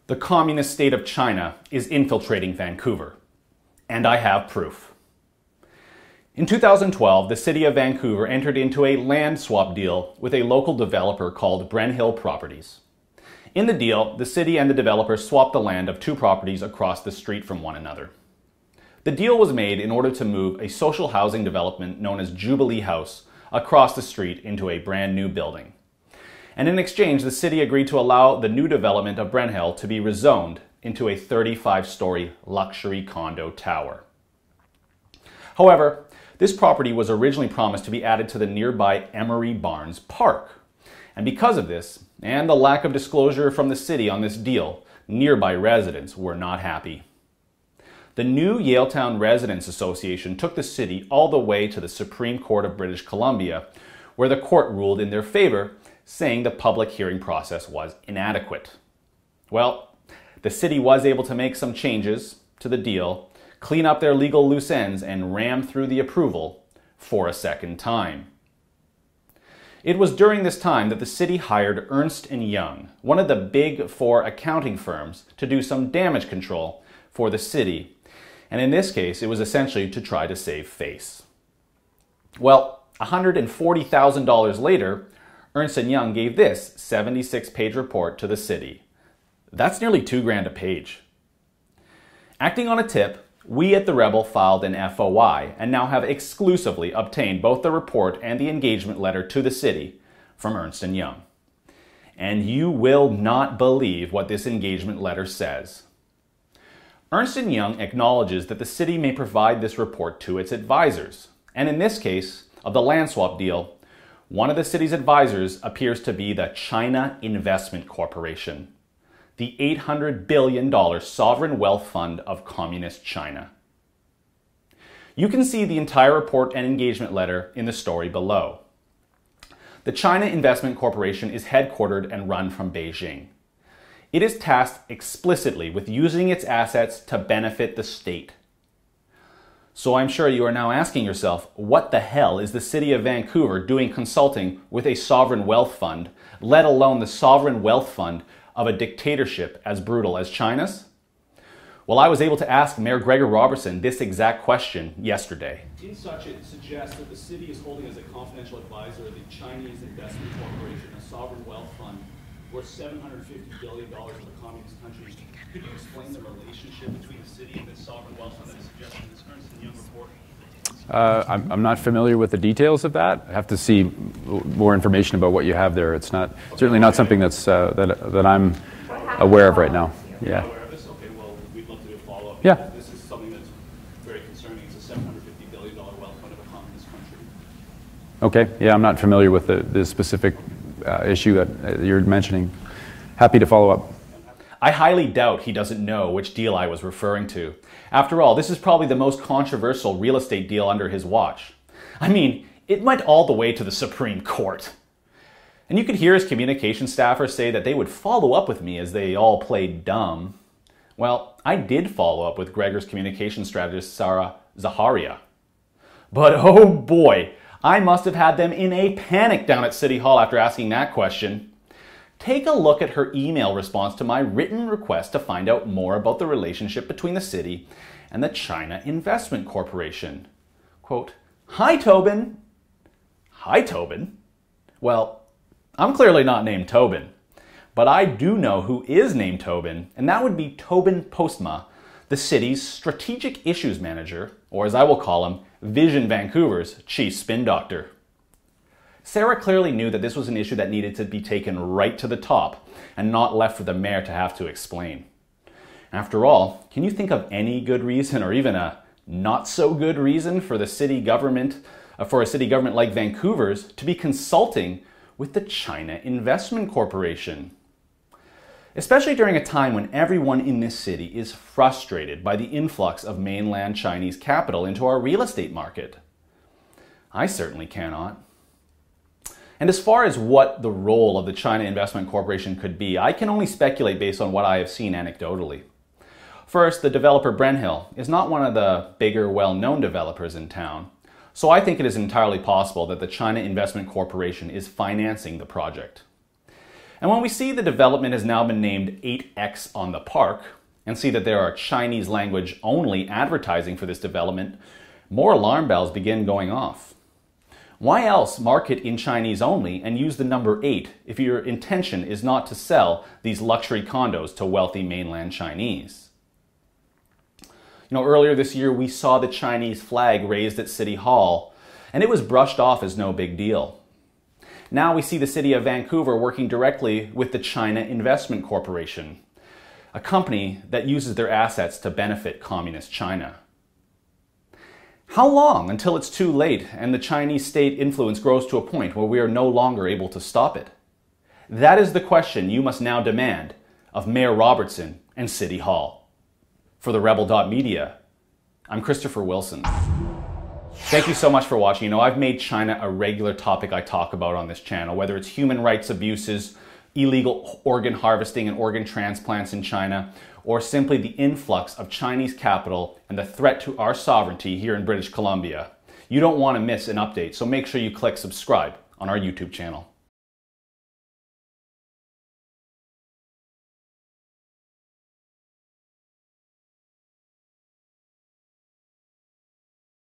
The communist state of China is infiltrating Vancouver, and I have proof. In 2012, the city of Vancouver entered into a land swap deal with a local developer called Brenhill Properties. In the deal, the city and the developer swapped the land of two properties across the street from one another. The deal was made in order to move a social housing development known as Jubilee House across the street into a brand new building. And in exchange, the city agreed to allow the new development of Brenhill to be rezoned into a 35-story luxury condo tower. However, this property was originally promised to be added to the nearby Emery Barnes Park. And because of this, and the lack of disclosure from the city on this deal, nearby residents were not happy. The new Yaletown Residents Association took the city all the way to the Supreme Court of British Columbia, where the court ruled in their favor, saying the public hearing process was inadequate. Well, the city was able to make some changes to the deal, clean up their legal loose ends, and ram through the approval for a second time. It was during this time that the city hired Ernst & Young, one of the big four accounting firms, to do some damage control for the city. And in this case, it was essentially to try to save face. Well, $140,000 later, Ernst & Young gave this 76-page report to the city. That's nearly $2,000 a page. Acting on a tip, we at The Rebel filed an FOI and now have exclusively obtained both the report and the engagement letter to the city from Ernst & Young. And you will not believe what this engagement letter says. Ernst & Young acknowledges that the city may provide this report to its advisors. And in this case, of the land swap deal, one of the city's advisors appears to be the China Investment Corporation, the $800 billion sovereign wealth fund of communist China. You can see the entire report and engagement letter in the story below. The China Investment Corporation is headquartered and run from Beijing. It is tasked explicitly with using its assets to benefit the state. So I'm sure you are now asking yourself, what the hell is the city of Vancouver doing consulting with a sovereign wealth fund, let alone the sovereign wealth fund of a dictatorship as brutal as China's? Well, I was able to ask Mayor Gregor Robertson this exact question yesterday. In such, it suggests that the city is holding as a confidential advisor the Chinese Investment Corporation, a sovereign wealth fund worth $750 billion of the communist country. Could you explain the relationship between the city and this sovereign wealth fund that is suggested in this Ernst & Young report? I'm not familiar with the details of that. I have to see more information about what you have there. It's not certainly not something that's that I'm aware of right now. Yeah. Aware of this? Okay. Well, we'd love to do a follow-up. Yeah. This is something that's very concerning. It's a $750 billion wealth fund of a communist country. Okay. Yeah, I'm not familiar with the specific issue that you're mentioning. Happy to follow up. I highly doubt he doesn't know which deal I was referring to. After all, this is probably the most controversial real estate deal under his watch. I mean, it went all the way to the Supreme Court. And you could hear his communication staffers say that they would follow up with me as they all played dumb. Well, I did follow up with Gregor's communication strategist, Sarah Zaharia. But oh boy, I must have had them in a panic down at City Hall after asking that question. Take a look at her email response to my written request to find out more about the relationship between the city and the China Investment Corporation. Quote, "Hi, Tobin." Hi, Tobin? Well, I'm clearly not named Tobin, but I do know who is named Tobin, and that would be Tobin Postma, the city's strategic issues manager, or as I will call him, Vision Vancouver's chief spin doctor. Sarah clearly knew that this was an issue that needed to be taken right to the top and not left for the mayor to have to explain. After all, can you think of any good reason or even a not so good reason for a city government like Vancouver's to be consulting with the China Investment Corporation? Especially during a time when everyone in this city is frustrated by the influx of mainland Chinese capital into our real estate market. I certainly cannot. And as far as what the role of the China Investment Corporation could be, I can only speculate based on what I have seen anecdotally. First, the developer Brenhill is not one of the bigger, well-known developers in town, so I think it is entirely possible that the China Investment Corporation is financing the project. And when we see the development has now been named 8X on the park, and see that there are Chinese language only advertising for this development, more alarm bells begin going off. Why else market in Chinese only and use the number 8 if your intention is not to sell these luxury condos to wealthy mainland Chinese? Earlier this year we saw the Chinese flag raised at City Hall, and it was brushed off as no big deal. Now we see the city of Vancouver working directly with the China Investment Corporation, a company that uses their assets to benefit communist China. How long until it's too late and the Chinese state influence grows to a point where we are no longer able to stop it? That is the question you must now demand of Mayor Robertson and City Hall. For the Rebel.media, I'm Christopher Wilson. Thank you so much for watching. I've made China a regular topic I talk about on this channel, whether it's human rights abuses, illegal organ harvesting and organ transplants in China, or simply the influx of Chinese capital and the threat to our sovereignty here in British Columbia. You don't want to miss an update, so make sure you click subscribe on our YouTube channel.